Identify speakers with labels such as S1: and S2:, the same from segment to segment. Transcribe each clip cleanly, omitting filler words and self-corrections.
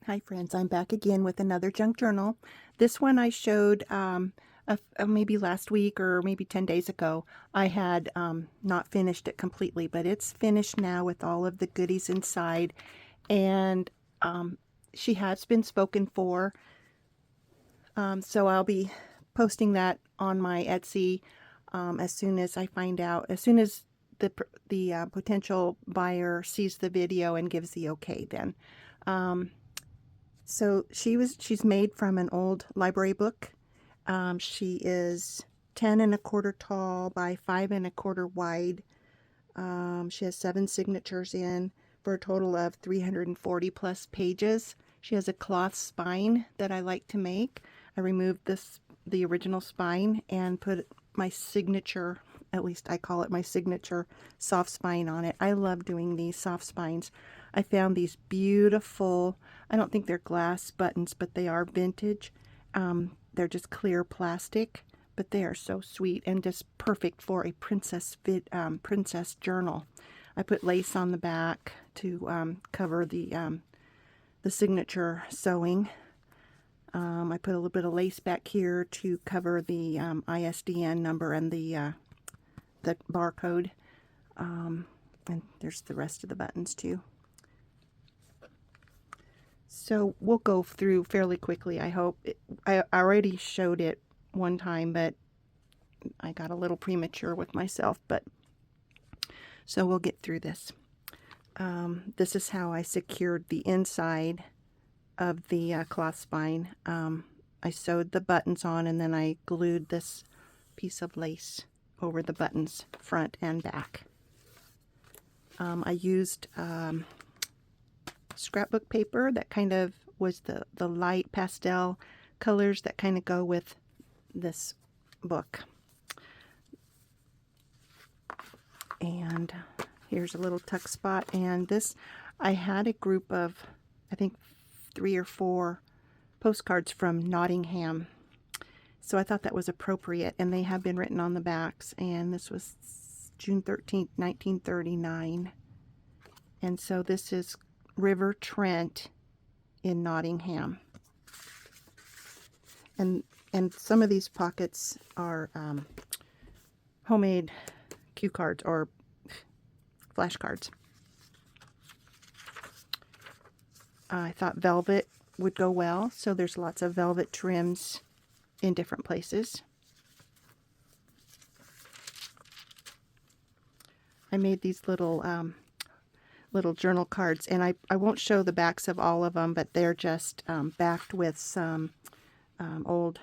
S1: Hi friends, I'm back again with another junk journal. This one I showed maybe last week or maybe 10 days ago. I had not finished it completely, but it's finished now with all of the goodies inside. And she has been spoken for, so I'll be posting that on my Etsy as soon as I find out, as soon as the potential buyer sees the video and gives the okay then. So she's made from an old library book. She is 10 1/4 tall by 5 1/4 wide. She has 7 signatures in for a total of 340 plus pages. She has a cloth spine that I like to make. I removed the original spine and put my signature, at least I call it my signature, soft spine on it. I love doing these soft spines. I found these beautiful, I don't think they're glass buttons, but they are vintage. They're just clear plastic, but they are so sweet and just perfect for a princess journal. I put lace on the back to cover the signature sewing. I put a little bit of lace back here to cover the ISDN number and the barcode. And there's the rest of the buttons too. So we'll go through fairly quickly, I hope. I already showed it one time, but I got a little premature with myself. So we'll get through this. This is how I secured the inside of the cloth spine. I sewed the buttons on and then I glued this piece of lace over the buttons front and back. I used scrapbook paper that kind of was the light pastel colors that kind of go with this book. And here's a little tuck spot, and this, I had a group of, I think 3 or 4 postcards from Nottingham, so I thought that was appropriate, and they have been written on the backs, and this was June 13th, 1939, and so this is River Trent in Nottingham. And some of these pockets are homemade cue cards or flashcards. I thought velvet would go well, so there's lots of velvet trims in different places. I made these little journal cards, and I won't show the backs of all of them, but they're just backed with some old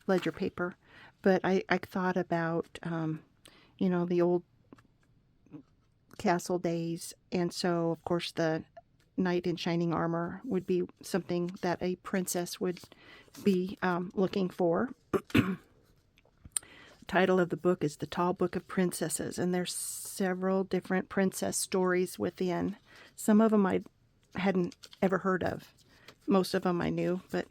S1: ledger paper. But I thought about you know, the old castle days, and so of course the knight in shining armor would be something that a princess would be looking for. The title of the book is The Tall Book of Princesses, and there's several different princess stories within. Some of them I hadn't ever heard of. Most of them I knew, but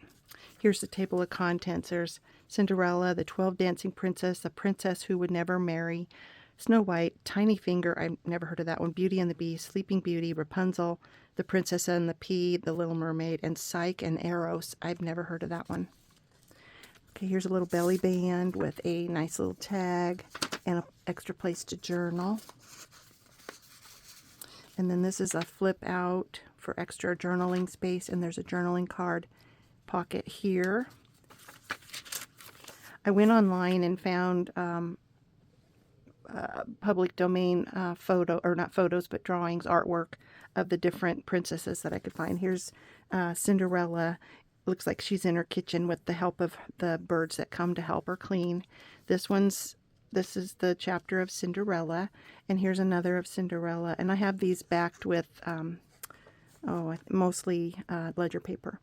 S1: here's the table of contents. There's Cinderella, the 12 Dancing Princess, the Princess Who Would Never Marry, Snow White, Tiny Finger, I've never heard of that one, Beauty and the Beast, Sleeping Beauty, Rapunzel, the Princess and the Pea, the Little Mermaid, and Psyche and Eros. I've never heard of that one. Okay, here's a little belly band with a nice little tag and an extra place to journal. And then this is a flip out for extra journaling space, and there's a journaling card pocket here. I went online and found public domain photo, or not photos, but drawings, artwork of the different princesses that I could find. Here's Cinderella. Looks like she's in her kitchen with the help of the birds that come to help her clean. This is the chapter of Cinderella, and here's another of Cinderella, and I have these backed with mostly ledger paper.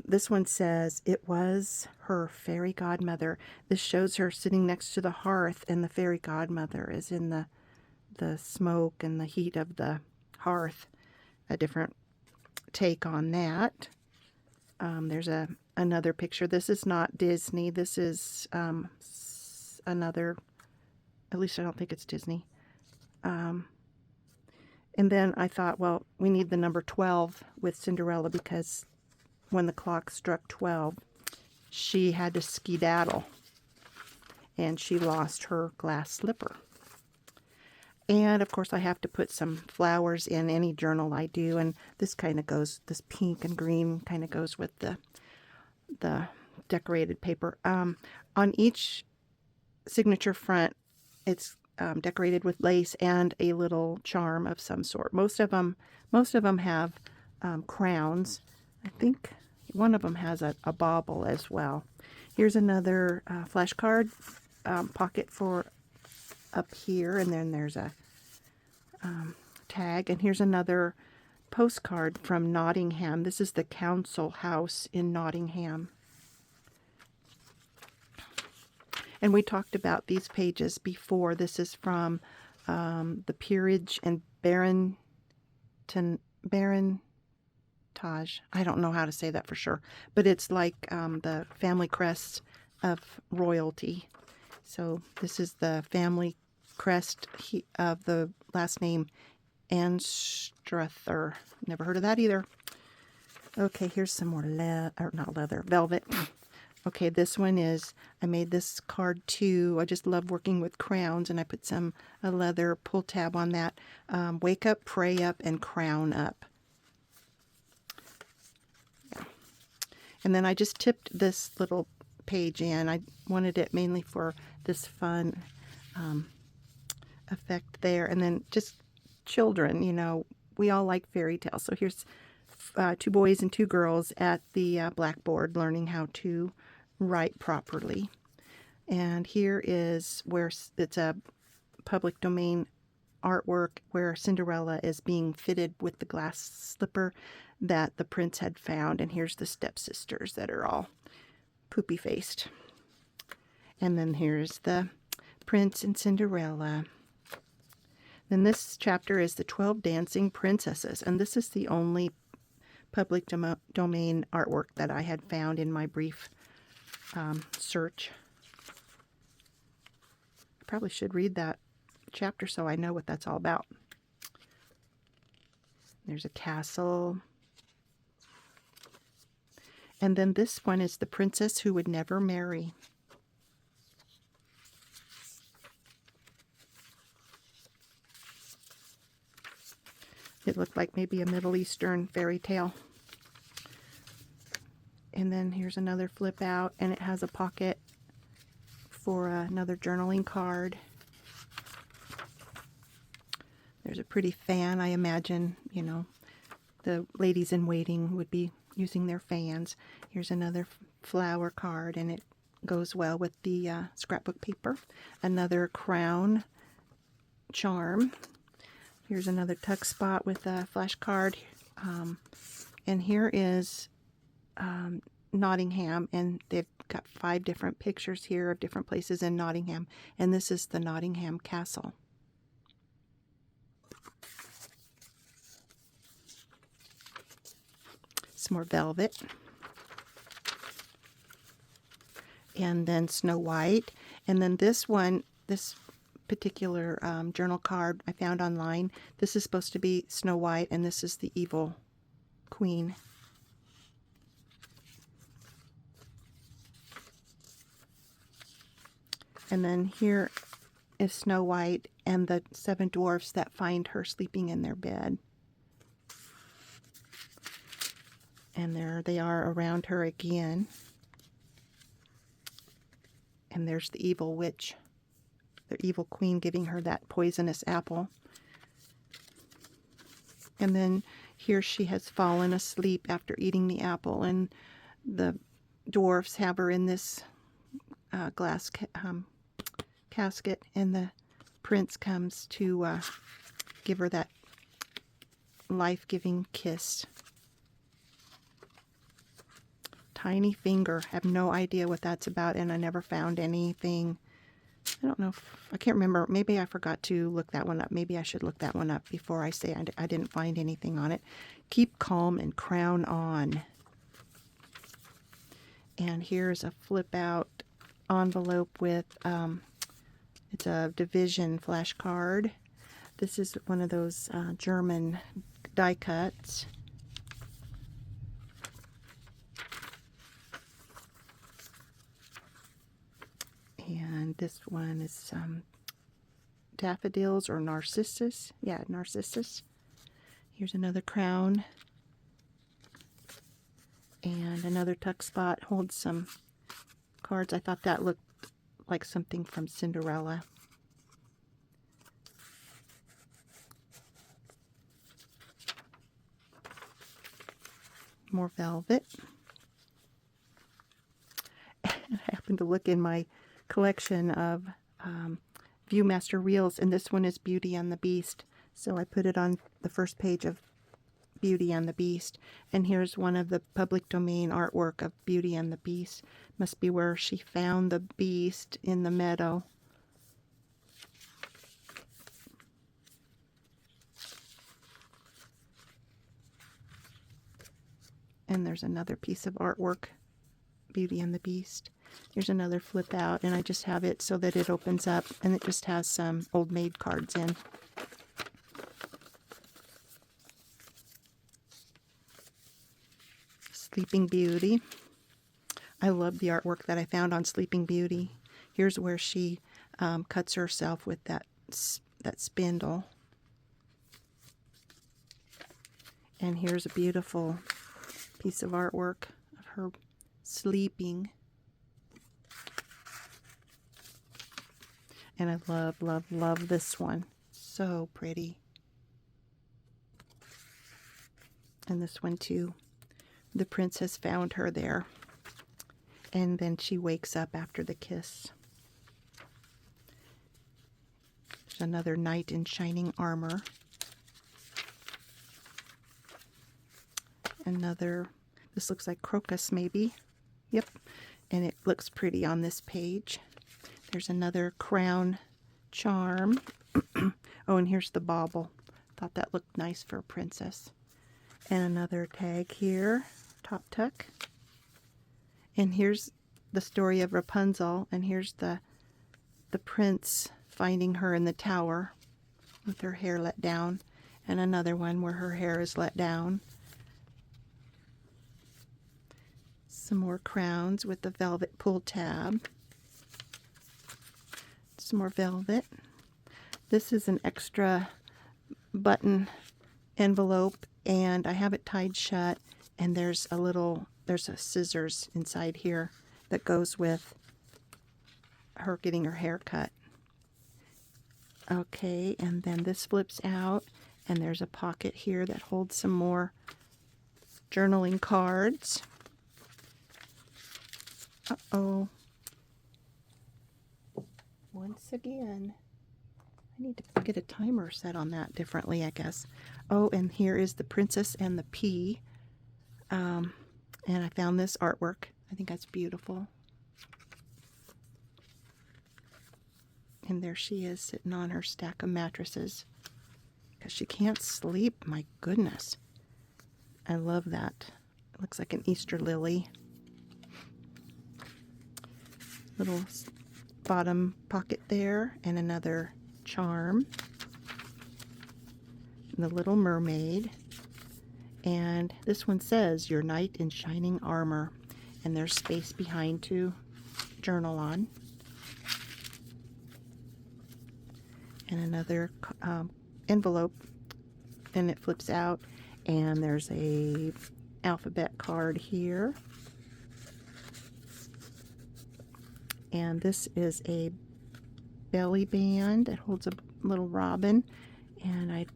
S1: This one says, it was her fairy godmother. This shows her sitting next to the hearth, and the fairy godmother is in the smoke and the heat of the hearth. A different take on that. There's another picture. This is not Disney. This is another, at least I don't think it's Disney. And then I thought, well, we need the number 12 with Cinderella because when the clock struck 12, she had to skedaddle, and she lost her glass slipper. And of course I have to put some flowers in any journal I do, and this kind of goes, this pink and green kind of goes with the decorated paper. On each signature front, it's decorated with lace and a little charm of some sort. Most of them have crowns. I think one of them has a bauble as well. Here's another flashcard pocket for up here, and then there's a tag, and here's another postcard from Nottingham. This is the Council House in Nottingham. And we talked about these pages before. This is from the Peerage and Barontage. I don't know how to say that for sure, but it's like the family crest of royalty. So this is the family crest of the last name Anstruther. Never heard of that either. Okay, here's some more velvet. Okay, this one is, I made this card too. I just love working with crowns, and I put a leather pull tab on that. Wake up, pray up, and crown up. Yeah. And then I just tipped this little page in. I wanted it mainly for this fun effect there. And then just children, you know, we all like fairy tales. So here's 2 boys and 2 girls at the blackboard learning how to write properly. And here is where it's a public domain artwork where Cinderella is being fitted with the glass slipper that the prince had found. And here's the stepsisters that are all poopy faced. And then here's the Prince and Cinderella. Then this chapter is the 12 Dancing Princesses, and this is the only public domain artwork that I had found in my brief search. I probably should read that chapter so I know what that's all about. There's a castle. And then this one is the princess who would never marry. It looked like maybe a Middle Eastern fairy tale. And then here's another flip out, and it has a pocket for another journaling card. There's a pretty fan. I imagine, you know, the ladies in waiting would be using their fans. Here's another flower card, and it goes well with the scrapbook paper. Another crown charm. Here's another tuck spot with a flashcard. And here is Nottingham, and they've got 5 different pictures here of different places in Nottingham. And this is the Nottingham Castle. Some more velvet. And then Snow White. And then this one, this particular journal card I found online. This is supposed to be Snow White, and this is the evil queen. And then here is Snow White and the 7 dwarfs that find her sleeping in their bed. And there they are around her again. And there's the evil witch, the evil queen, giving her that poisonous apple. And then here she has fallen asleep after eating the apple, and the dwarfs have her in this glass casket, and the prince comes to give her that life-giving kiss. Tiny finger. I have no idea what that's about, and I never found anything. I don't know if, I can't remember. Maybe I forgot to look that one up. Maybe I should look that one up before I say I didn't find anything on it. Keep calm and crown on. And here's a flip out envelope with, it's a division flashcard. This is one of those German die cuts. And this one is daffodils or narcissus. Yeah, narcissus. Here's another crown. And another tuck spot holds some cards. I thought that looked like something from Cinderella. More velvet. I happened to look in my collection of Viewmaster reels, and this one is Beauty and the Beast. So I put it on the first page of Beauty and the Beast. And here's one of the public domain artwork of Beauty and the Beast. Must be where she found the beast in the meadow. And there's another piece of artwork, Beauty and the Beast. Here's another flip out, and I just have it so that it opens up, and it just has some old maid cards in. Sleeping Beauty. I love the artwork that I found on Sleeping Beauty. Here's where she cuts herself with that spindle. And here's a beautiful piece of artwork of her sleeping. And I love, love, love this one. So pretty. And this one too. The princess found her there. And then she wakes up after the kiss. There's another knight in shining armor. Another, this looks like crocus maybe. Yep. And it looks pretty on this page. There's another crown charm. Oh, and here's the bauble. Thought that looked nice for a princess. And another tag here, top tuck. And here's the story of Rapunzel. And here's the prince finding her in the tower with her hair let down. And another one where her hair is let down. Some more crowns with the velvet pull tab. Some more velvet. This is an extra button envelope, and I have it tied shut, and there's a scissors inside here that goes with her getting her hair cut. Okay, and then this flips out, and there's a pocket here that holds some more journaling cards. Uh-oh. Once again, I need to get a timer set on that differently, I guess. Oh, and here is the Princess and the Pea. And I found this artwork. I think that's beautiful. And there she is sitting on her stack of mattresses. Because she can't sleep. My goodness. I love that. It looks like an Easter lily. Little bottom pocket there, and another charm. And the Little Mermaid. And this one says, "Your knight in shining armor." And there's space behind to journal on. And another envelope, and it flips out, and there's a alphabet card here. And this is a belly band that holds a little robin. And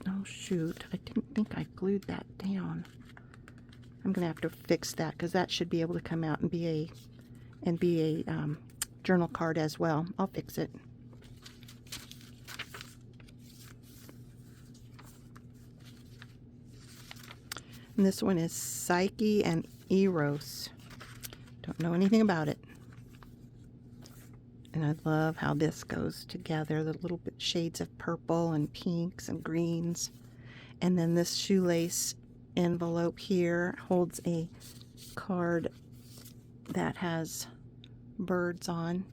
S1: oh shoot, I didn't think I glued that down. I'm gonna have to fix that, because that should be able to come out and be a journal card as well. I'll fix it. And this one is Psyche and Eros. Don't know anything about it. And I love how this goes together, the little bit shades of purple and pinks and greens. And then this shoelace envelope here holds a card that has birds on.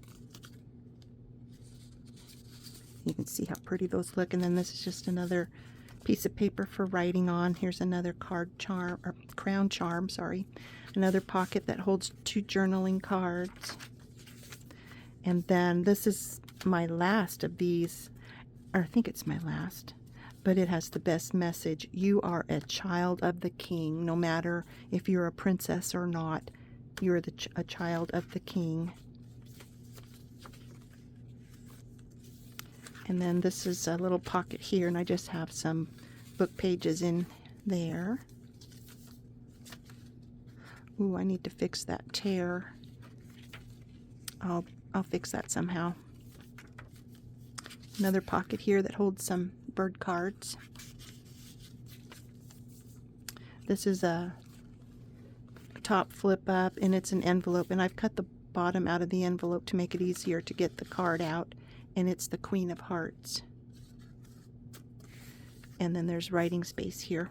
S1: You can see how pretty those look. And then this is just another piece of paper for writing on. Here's another card charm, or crown charm, sorry. Another pocket that holds 2 journaling cards. And then this is my last of these, or I think it's my last, but it has the best message. You are a child of the king. No matter if you're a princess or not, you're a child of the king. And then this is a little pocket here, and I just have some book pages in there. Ooh, I need to fix that tear. I'll fix that somehow. Another pocket here that holds some bird cards. This is a top flip up, and it's an envelope, and I've cut the bottom out of the envelope to make it easier to get the card out, and it's the Queen of Hearts. And then there's writing space here.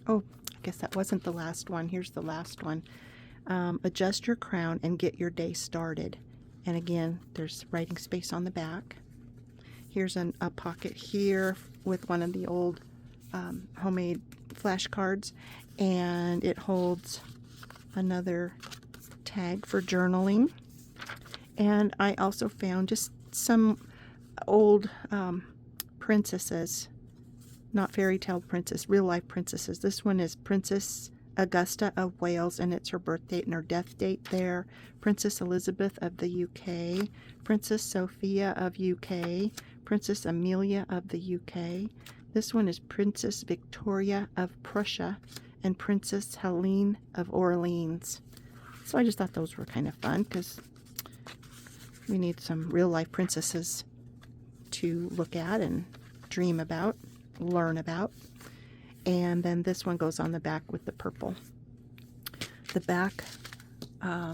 S1: Oh, I guess that wasn't the last one. Here's the last one. Adjust your crown and get your day started. And again, there's writing space on the back. Here's a pocket here with one of the old homemade flashcards, and it holds another tag for journaling. And I also found just some old princesses, not fairy tale princess, real life princesses. This one is Princess Augusta of Wales, and it's her birth date and her death date there. Princess Elizabeth of the UK, Princess Sophia of UK, Princess Amelia of the UK. This one is Princess Victoria of Prussia and Princess Helene of Orleans. So I just thought those were kind of fun because we need some real life princesses to look at and dream about, learn about. And then this one goes on the back with the purple. The back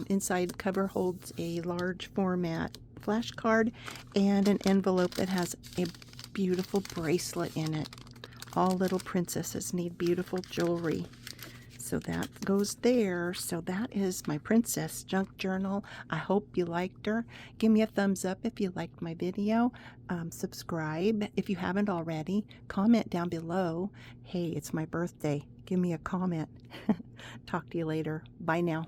S1: inside cover holds a large format flashcard and an envelope that has a beautiful bracelet in it. All little princesses need beautiful jewelry. So that goes there. So that is my princess junk journal. I hope you liked her. Give me a thumbs up if you liked my video. Subscribe if you haven't already. Comment down below. Hey, it's my birthday. Give me a comment. Talk to you later. Bye now.